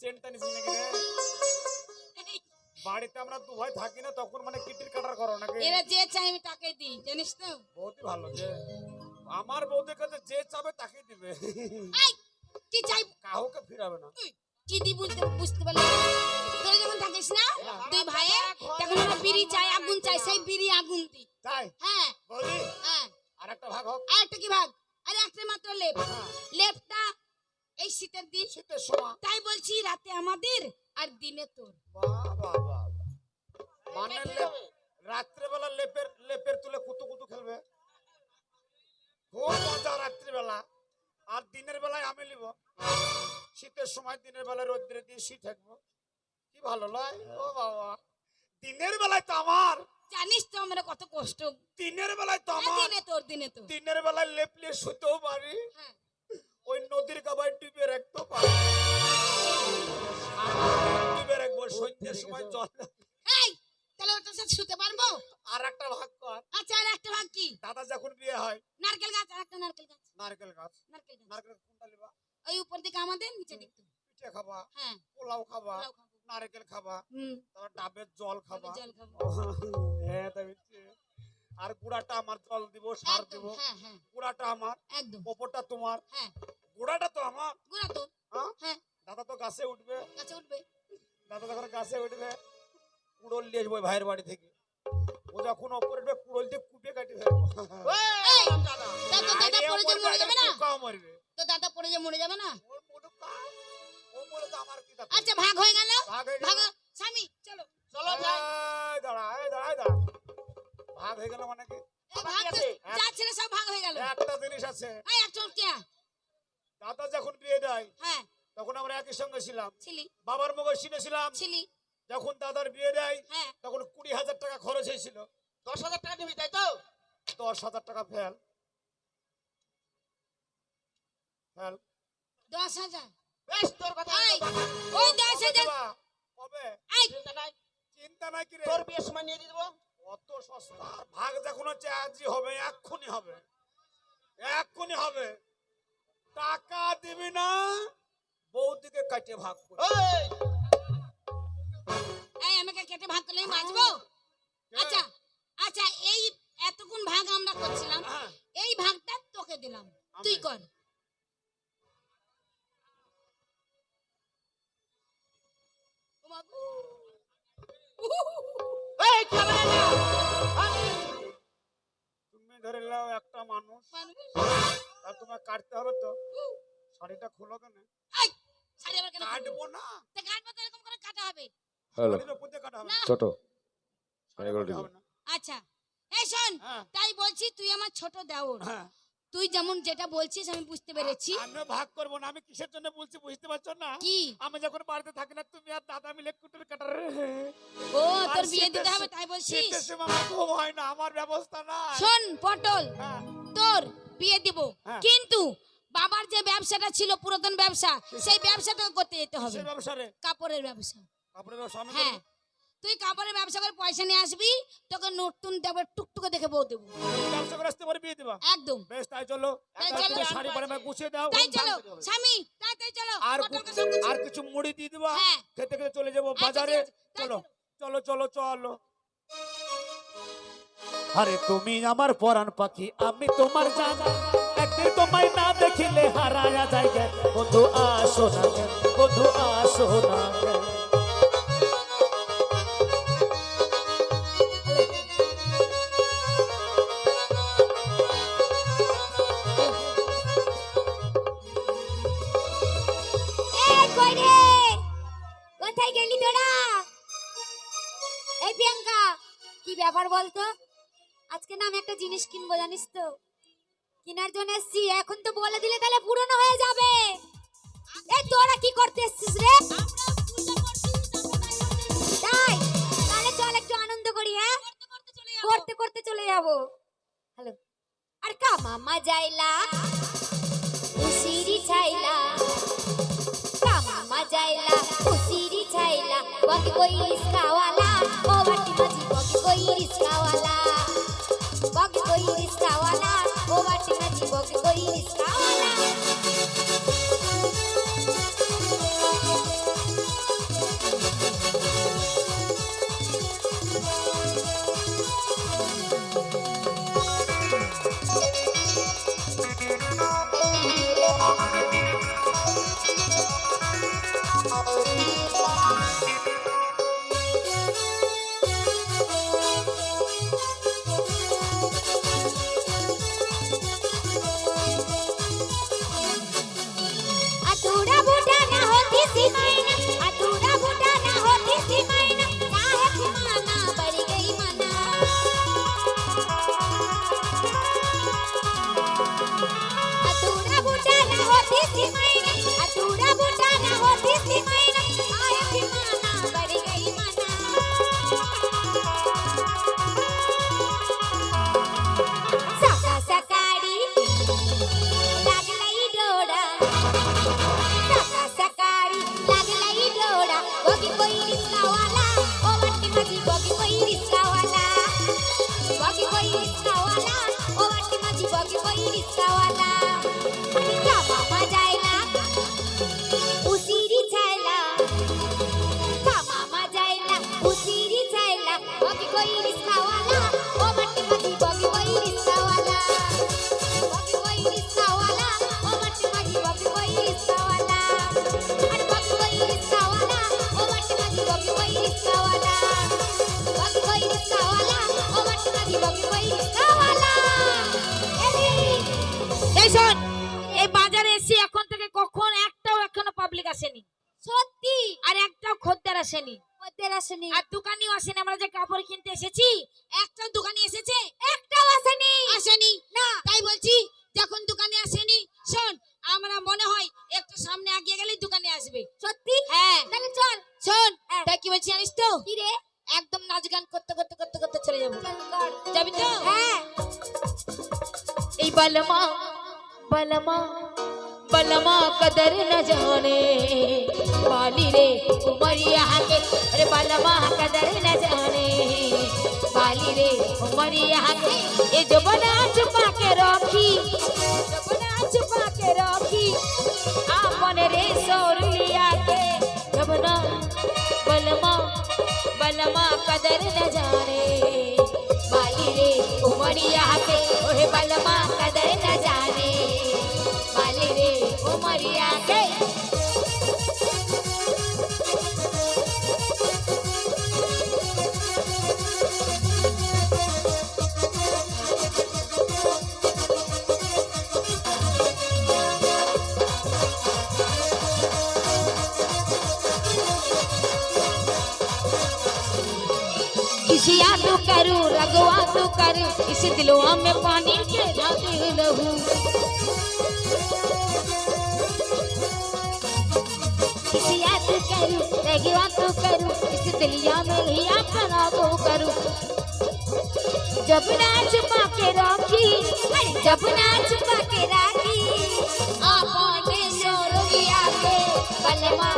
চেনটা নিছি নাকি রে? বাড়িতে আমরা দু ভাই থাকি না তখন মানে কিটির কাটার করো নাকি? এরা যে চাই আমি তাকে দিই, জানিস তো? বহুতই ভালো যে আমার বউদের কাছে যে চাবে তাকেই দিবে। এই কি চাই? কাউকে ফিরাবে না। কি দি বুঝতে পারলি? তোরা যখন থাকিস না দুই ভাইয়ে, তখন আমরা বিড়ি চাই, আগুন চাই, সেই বিড়ি আগুন দি। তাই হ্যাঁ বলি হ্যাঁ। আরেকটা ভাগ হোক। আর একটা কি ভাগ? আরে একটা মাত্র লেপ। লেপটা এই শীতের দিন, শীতের সময়। তাই বলছি রাতে আমাদের আর দিনে তোর। বাহ বাহ বাহ। মানে রাত্রেবেলা লেপের লেপের তুলে কুতু কুতু খেলবে, খুব মজা রাত্রিবেলা। আর দিনের বেলায় আমি নিব, শীতের সময় দিনের বেলায় রোদ্রে দিয়ে শীত থাকবো, কি ভালো লয়। ও বাবা, দিনের বেলায় তো আমার, জানিস তো আমরা কত কষ্ট। দিনের বেলায় তো হ্যাঁ, আমার, দিনে তোর, দিনে তোর। দিনের বেলায় লেপলে শুতেও পারি, হ্যাঁ ওই নদীর গাবায় ডুবে রাখতেও পারি, ডুবে রাখবো সন্ধ্যের সময় জল। এই তাহলে ওটার সাথে শুতে পারবো? আর একটা ভাগ কর। আচ্ছা আর একটা ভাগ কি? দাদা যখন বিয়ে হয়, নারকেল গাছ, আর একটা নারকেল গাছ। নারকেল গাছ। নারকেল গাছ নারকেল কোনটা লিবা? ওই উপর দিকে আমাদের, নিচে দিকে তোর। পিঠে খাবা, হ্যাঁ পোলাও খাবা, পোলাও খাবো। নারকেল খাবা, হুম, তারপর ডাবের জল খাবা। ডাবের জল খাবো। হ্যাঁ তাই হচ্ছে। আর গুড়াটা আমার, জল দিব, সার দিব। একদম, হ্যাঁ হ্যাঁ গুড়াটা আমার, একদম, ওপরটা তোমার, হ্যাঁ। গুড়াটা তো আমার। গুড়া তোর। হ্যাঁ? হ্যাঁ দাদা তো গাছে উঠবে, গাছে উঠবে। দাদা যখন গাছে উঠবে কুড়োল নিয়ে আসবো ওই ভাইয়ের বাড়ি থেকে। ও যখন ওপরে উঠবে কুড়োল দিয়ে কুপে কাটি ফেলবো। এই, তা তোর দাদা আরে ও পড়ে যে মরবে, মরে যাবে না? আরে পোকাও মরবে। তোর দাদা পড়ে যে মরে যাবে না? ওর মনে কাজ, ও বলে তো আমার কি দরকার? আচ্ছা ভাগ হয়ে গেল। ভাগ হয়ে গেল। ভাগ স্বামী চলো। চলো যাই। এই দাঁড়া, এই দাঁড়া, এই দাঁড়া। ভাগ হয়ে গেল মানে কি? এই ভাগ তো যা ছিল সব ভাগ হয়ে গেল। একটা জিনিস আছে, এই একটা কে? দাদা যখন বিয়ে দেয় হ্যাঁ তখন আমরা একই সঙ্গে ছিলাম, ছিলি বাবার মুখে শুনেছিলাম। ছিলি। যখন দাদার বিয়ে দেয় হ্যাঁ তখন 20,000 টাকা খরচ হয়েছিল। 10,000 টাকা দিবি তাই তো? 10,000 টাকা ফেল ফেল। 10,000। বেশ তোর কথা এই, হলো বাবা। ওই কবে 10,000। দেবা? কবে? এই চিন্তা নাই, চিন্তা নাই কি রে? তোর বিয়ের সময় নিয়ে দিয়ে দেবো। অত সস্তা ভাগ যখন হচ্ছে আজই হবে, এক্ষুনি হবে, এক্ষুনি হবে। টাকা দিবি না, বৌদিকে কাটে ভাগ করে। ওই এই আমাকে কেটে ভাগ করলে আমি বাঁচবো? আচ্ছা আচ্ছা, এই এতক্ষণ ভাগ আমরা করছিলাম, হ্যাঁ, এই ভাগটা তোকে দিলাম, তুই কর। ও বাবু। এই কি হবে না? আরে, তুমি ধরে নাও একটা মানুষ, মানুষ। আর তোমার কাটতে হবে তো। শাড়িটা খুলো কেন? এই, শাড়ি আবার কেন খুলবো? কাটবো না, তা কাটবো তো এরকম করে কাটা হবে। হ্যালো শাড়ির উপর দিয়ে কাটা হবে না। না। ছোট শাড়ির উপর দিয়ে হবে না। আচ্ছা এই শোন, হ্যাঁ, তাই বলছি তুই আমার ছোট দেওর, হ্যাঁ। তুই যেমন যেটা বলছিস আমি বুঝতে পেরেছি। আমি ভাগ করবো না, আমি কিসের জন্য বলছি বুঝতে পারছো না? কি? আমি যখন বাড়িতে থাকি না, তুমি আর দাদা মিলে কুটুর কাটার। ও আর তোর বিয়ে শীতের দিতে হবে সম- তাই বলছিস? শীতের সময় আমার ঘুম হয় না, আমার ব্যবস্থা নাই। শোন পটল, হ্যাঁ, তোর বিয়ে দিব, হ্যাঁ। কিন্তু বাবার যে ব্যবসাটা ছিল পুরাতন ব্যবসা, সেই ব্যবসাটা করতে যেতে হবে। কিসের ব্যবসা রে? কাপড়ের ব্যবসা। কাপড়ের ব্যবসা আমি হ্যাঁ, করবো। তুই কাপড়ের ব্যবসা করে পয়সা নিয়ে আসবি, তোকে নতুন দেবে টুকটুকে দেখে বউ দেবো। তুমি ব্যবসা করে আসতে পারে বিয়ে দিবা? একদম বেশ তাই চলো। তাই একটা চলো। তুমি শাড়ি পরে আমায় গুছিয়ে দাও। তাই চলো স্বামী, তাই তাই চলো। আর পটলকে সব কিছু- আর কিছু মুড়ি দিয়ে দিবা, হ্যাঁ। খেতে খেতে চলে যাবো আচ্ছা, বাজারে। ঠিক আছে, তাই চলো চলো। চলো চলো চলো। আরে তুমি আমার পরাণ পাখি, আমি তোমার জান, একদিন তোমায় না দেখিলে হারায়া যায় গে। বন্ধু আসো না গে, বন্ধু আসো না গে। এই কই রে? কোথায় গেলি তোরা? এই প্রিয়াঙ্কা, কি ব্যাপার বলতো? আজকে না আমি একটা জিনিস কিনবো, জানিস তো? কেনার জন্য এসছি, এখন তো বলে দিলে তাহলে পুরনো হয়ে যাবে। এই তোরা কি করতে এসছিস রে? তাই তাহলে চল একটু আনন্দ করি, হ্যাঁ? করতে করতে চলে যাবো। হ্যালো, আর কা মামা যাইলা উসিরি ছাইলা, কা মামা যাইলা উসিরি ছাইলা, বগি কই রিস্কাওয়ালা, ও বাটি মাঝি বগি কই রিস্কাওয়ালা, বগি কই রিস্কাওয়ালা, ও বাটি মাঝি বগি কই রিস্কাওয়ালা। अधूरा बूटा ना होती सी मैना, अधूरा बूटा ना होती सी मैना, काहे खिमाना बढ़ गई मना। अधूरा बूटा ना होती सी मैना, अधूरा बूटा ना होती सी मैना, काहे खिमाना बढ़ गई मना। सका सकाडी लागलाई डोरा, सका सकाडी लागलाई डोरा, बगी कोई रिस्कावाला ओ वट्टी माझी बगी कोई रिस्कावाला, बगी कोई रिस्कावाला ओ वट्टी माझी बगी कोई रिस्कावाला। का मामा जायला उसिरी छायला, का मामा जायला उसिरी छायला, बगी कोई रिस्कावाला ओ वट्टी माझी बगी कोई रिस्कावाला, बगी कोई रिस्कावाला ओ वट्टी माझी बगी कोई रिस्कावाला, अरे बगी कोई रिस्कावाला ओ वट्टी माझी बगी कोई रिस्कावाला, बगी कोई रिस्कावाला ओ वट्टी माझी बगी कोई रिस्कावाला। এই শোন, এই বাজারে এসে এখন থেকে কখন একটাও এখনো পাবলিক আসেনি, সত্যি আর একটাও খদ্দের আসেনি, ওদের আসেনি, আর দোকানিও আসেনি। আমরা যে কাপড় কিনতে এসেছি একটাও দোকানি এসেছে? একটাও আসেনি। আসেনি না তাই বলছি, যখন দোকানে আসেনি, শোন আমরা মনে হয় একটু সামনে এগিয়ে গেলেই দোকানে আসবে। সত্যি হ্যাঁ তাহলে চল। শোন, হ্যাঁ। তাই কি বলছি জানিস তো, কি রে? একদম নাচ গান করতে করতে করতে করতে চলে যাবো। চল কর। যাবি তো? হ্যাঁ এই बलमा बलमा बलमा कदर न जाने बाली रे उमरिया के, अरे बलमा कदर न जाने बाली रे उमरिया के, ये जबना छुपा के रखी, जबना छुपा के रखी आपन रे सौरिया के, जबना बलमा बलमा कदर न जाने बाली रे उमरिया के, ओहे बलमा कदर न जाने बाली रे उमरिया के। किसिया तो करूँ रगवा तो करूँ, इस दिलवा में पानी के धागे लहू, किसिया तो करूँ रगवा तो करूँ, इस दिलिया में लिया खराबो करूँ। जब ना छुपा के रखी, जब ना छुपा के राखी, आपने सोरिया के बलमा